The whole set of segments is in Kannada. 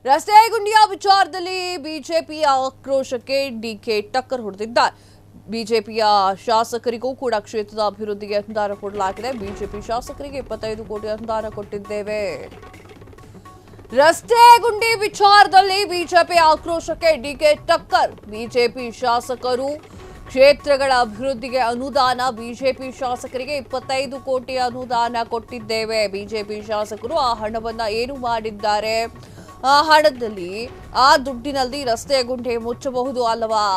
ರಸ್ತೆ ಗುಂಡಿಯ ವಿಚಾರದಲ್ಲಿ ಬಿಜೆಪಿಯ ಆಕ್ರೋಶಕ್ಕೆ ಡಿಕೆ ಟಕ್ಕರ್ ಹೊಡೆದಿದ್ದಾರೆ. ಬಿಜೆಪಿಯ ಶಾಸಕರಿಗೂ ಕೂಡ ಕ್ಷೇತ್ರದ ಅಭಿವೃದ್ಧಿಗೆ ಅನುದಾನ ಕೊಡಲಾಗಿದೆ. ಬಿಜೆಪಿ ಶಾಸಕರಿಗೆ 25 ಕೋಟಿ ಅನುದಾನ ಕೊಟ್ಟಿದ್ದೇವೆ. ರಸ್ತೆ ಗುಂಡಿ ವಿಚಾರದಲ್ಲಿ ಬಿಜೆಪಿ ಆಕ್ರೋಶಕ್ಕೆ ಡಿಕೆ ಟಕ್ಕರ್. ಬಿಜೆಪಿ ಶಾಸಕರು ಕ್ಷೇತ್ರಗಳ ಅಭಿವೃದ್ಧಿಗೆ ಅನುದಾನ, ಬಿಜೆಪಿ ಶಾಸಕರಿಗೆ 25 ಕೋಟಿ ಅನುದಾನ ಕೊಟ್ಟಿದ್ದೇವೆ. ಬಿಜೆಪಿ ಶಾಸಕರು ಆ ಹಣವನ್ನ ಏನು ಮಾಡಿದ್ದಾರೆ? ಆ ಹಣದಲ್ಲಿ, ಆ ದುಡ್ಡಿನಲ್ಲಿ ರಸ್ತೆ ಗುಂಡಿ ಮುಚ್ಚಬಹುದು ಅಲ್ಲವಾ?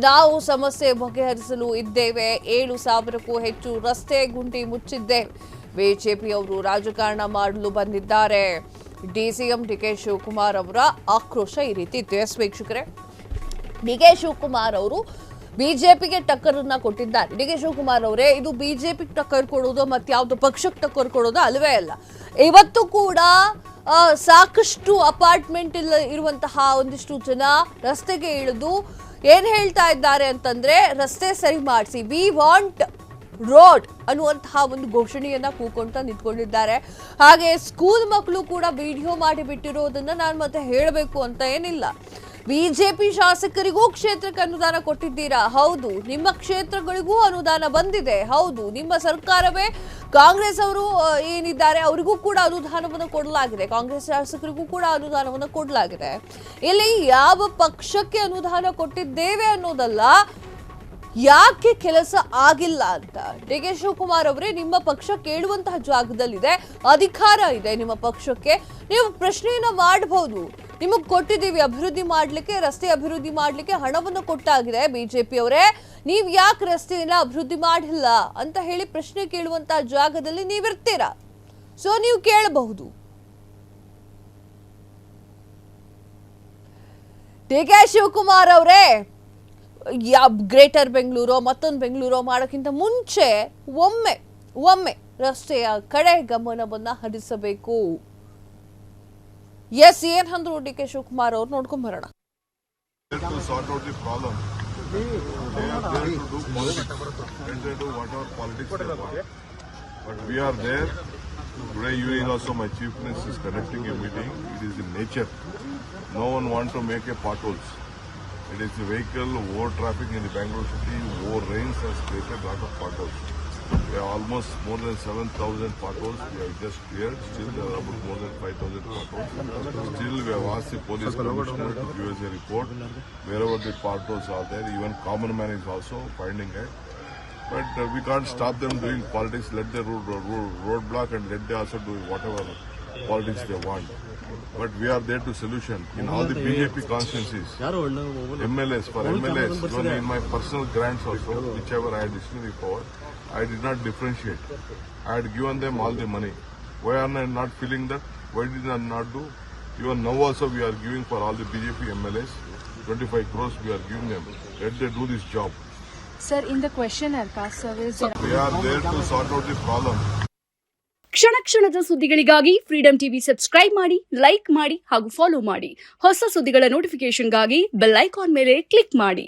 ನಾವು ಸಮಸ್ಯೆ ಬಗೆಹರಿಸಲು ಇದ್ದೇವೆ. 7,000ಕ್ಕೂ ಹೆಚ್ಚು ರಸ್ತೆ ಗುಂಡಿ ಮುಚ್ಚಿದ್ದೇವೆ. ಬಿಜೆಪಿಯವರು ರಾಜಕಾರಣ ಮಾಡಲು ಬಂದಿದ್ದಾರೆ. ಡಿಸಿಎಂ ಡಿಕೆ ಶಿವಕುಮಾರ್ ಅವರ ಆಕ್ರೋಶ ಈ ರೀತಿ ಇತ್ತು. ವೀಕ್ಷಕರೇ, ಡಿಕೆ ಶಿವಕುಮಾರ್ ಅವರು ಬಿಜೆಪಿಗೆ ಟಕ್ಕರನ್ನ ಕೊಟ್ಟಿದ್ದಾರೆ. ಡಿಕೆ ಶಿವಕುಮಾರ್ ಅವರೇ, ಇದು ಬಿಜೆಪಿಗೆ ಟಕ್ಕರ್ ಕೊಡೋದು ಮತ್ಯಾವ್ದು ಪಕ್ಷಕ್ಕೆ ಟಕ್ಕರ್ ಕೊಡೋದು ಅಲ್ವೇ ಅಲ್ಲ. ಇವತ್ತು ಕೂಡ ಸಾಕಷ್ಟು ಅಪಾರ್ಟ್ಮೆಂಟ್ ಇರುವಂತಹ ಒಂದಿಷ್ಟು ಜನ ರಸ್ತೆಗೆ ಇಳಿದು ಏನ್ ಹೇಳ್ತಾ ಇದ್ದಾರೆ ಅಂತಂದ್ರೆ, ರಸ್ತೆ ಸರಿ ಮಾಡಿಸಿ, ವಿ ವಾಂಟ್ ರೋಡ್ ಅನ್ನುವಂತಹ ಒಂದು ಘೋಷಣೆಯನ್ನ ಕೂಕೊಂತ ನಿಂತ್ಕೊಂಡಿದ್ದಾರೆ. ಹಾಗೆ ಸ್ಕೂಲ್ ಮಕ್ಕಳು ಕೂಡ ವಿಡಿಯೋ ಮಾಡಿ ಬಿಟ್ಟಿರೋದನ್ನ ನಾನು ಮತ್ತೆ ಹೇಳಬೇಕು ಅಂತ ಏನಿಲ್ಲ. ಬಿಜೆಪಿ ಶಾಸಕರಿಗೂ ಕ್ಷೇತ್ರಕ್ಕೆ ಅನುದಾನ ಕೊಟ್ಟಿದ್ದೀರಾ? ಹೌದು. ನಿಮ್ಮ ಕ್ಷೇತ್ರಗಳಿಗೂ ಅನುದಾನ ಬಂದಿದೆ? ಹೌದು. ನಿಮ್ಮ ಸರ್ಕಾರವೇ ಕಾಂಗ್ರೆಸ್ ಅವರು ಏನಿದ್ದಾರೆ ಅವರಿಗೂ ಕೂಡ ಅನುದಾನವನ್ನು ಕೊಡಲಾಗಿದೆ. ಕಾಂಗ್ರೆಸ್ ಶಾಸಕರಿಗೂ ಕೂಡ ಅನುದಾನವನ್ನು ಕೊಡಲಾಗಿದೆ. ಇಲ್ಲಿ ಯಾವ ಪಕ್ಷಕ್ಕೆ ಅನುದಾನ ಕೊಟ್ಟಿದ್ದೇವೆ ಅನ್ನೋದಲ್ಲ, ಯಾಕೆ ಕೆಲಸ ಆಗಿಲ್ಲ ಅಂತ. ಡಿ ಕೆ ಶಿವಕುಮಾರ್ ಅವರೇ, ನಿಮ್ಮ ಪಕ್ಷ ಕೇಳುವಂತಹ ಜಾಗದಲ್ಲಿದೆ, ಅಧಿಕಾರ ಇದೆ ನಿಮ್ಮ ಪಕ್ಷಕ್ಕೆ, ನೀವು ಪ್ರಶ್ನೆಯನ್ನ ಮಾಡಬಹುದು. ನಿಮಗೆ ಕೊಟ್ಟಿದ್ದೀವಿ ಅಭಿವೃದ್ಧಿ ಮಾಡ್ಲಿಕ್ಕೆ, ರಸ್ತೆ ಅಭಿವೃದ್ಧಿ ಮಾಡ್ಲಿಕ್ಕೆ ಹಣವನ್ನು ಕೊಟ್ಟಾಗಿದೆ. ಬಿಜೆಪಿ ಅವರೇ, ನೀವ್ ಯಾಕೆ ರಸ್ತೆಯನ್ನ ಅಭಿವೃದ್ಧಿ ಮಾಡಿಲ್ಲ ಅಂತ ಹೇಳಿ ಪ್ರಶ್ನೆ ಕೇಳುವಂತಹ ಜಾಗದಲ್ಲಿ ನೀವಿರ್ತೀರಾ. ಸೊ ನೀವು ಕೇಳಬಹುದು. ಡಿ ಕೆ ಶಿವಕುಮಾರ್ ಅವರೇ, ಗ್ರೇಟರ್ ಬೆಂಗಳೂರು ಮತ್ತೊಂದು ಬೆಂಗಳೂರು ಮಾಡೋಕ್ಕಿಂತ ಮುಂಚೆ ಒಮ್ಮೆ ರಸ್ತೆಯ ಕಡೆ ಗಮನವನ್ನ ಹರಿಸಬೇಕು. ಎಸ್, ಏನ್ ಅಂದ್ರು ಡಿ ಕೆ ಶಿವಕುಮಾರ್ ಅವ್ರು, ನೋಡ್ಕೊಂಡ್ ಬರೋಣ. Today evening also my chief minister is conducting a meeting. It is in nature. No one wants to make a potholes. It is the vehicle, over traffic in the Bangalore city, over rains has created a lot of potholes. We have almost more than 7,000 potholes we have just cleared. Still there are about more than 5,000 potholes. Still we have asked the police commissioner to give us a report wherever the potholes are there. Even common man is also finding it. But we can't stop them doing politics. Let the roadblock and let they also do whatever politics they want. But we are there to solution in all the BJP constituencies. MLAs, for MLAs, even in my personal grants also, whichever I had disciplinary power, I did not differentiate. I had given them all the money. Why are I not feeling that? Why did I not do? Even now also we are giving for all the BJP MLAs, 25 crores we are giving them. Let them do this job. Sir, in the questionnaire, past service... We are there to sort out the problem. ಕ್ಷಣ ಕ್ಷಣದ ಸುದ್ದಿಗಳಿಗಾಗಿ ಫ್ರೀಡಂ ಟಿವಿ ಸಬ್ಸ್ಕ್ರೈಬ್ ಮಾಡಿ, ಲೈಕ್ ಮಾಡಿ ಹಾಗೂ ಫಾಲೋ ಮಾಡಿ. ಹೊಸ ಸುದ್ದಿಗಳ ನೋಟಿಫಿಕೇಶನ್ಗಾಗಿ ಬೆಲ್ ಐಕಾನ್ ಮೇಲೆ ಕ್ಲಿಕ್ ಮಾಡಿ.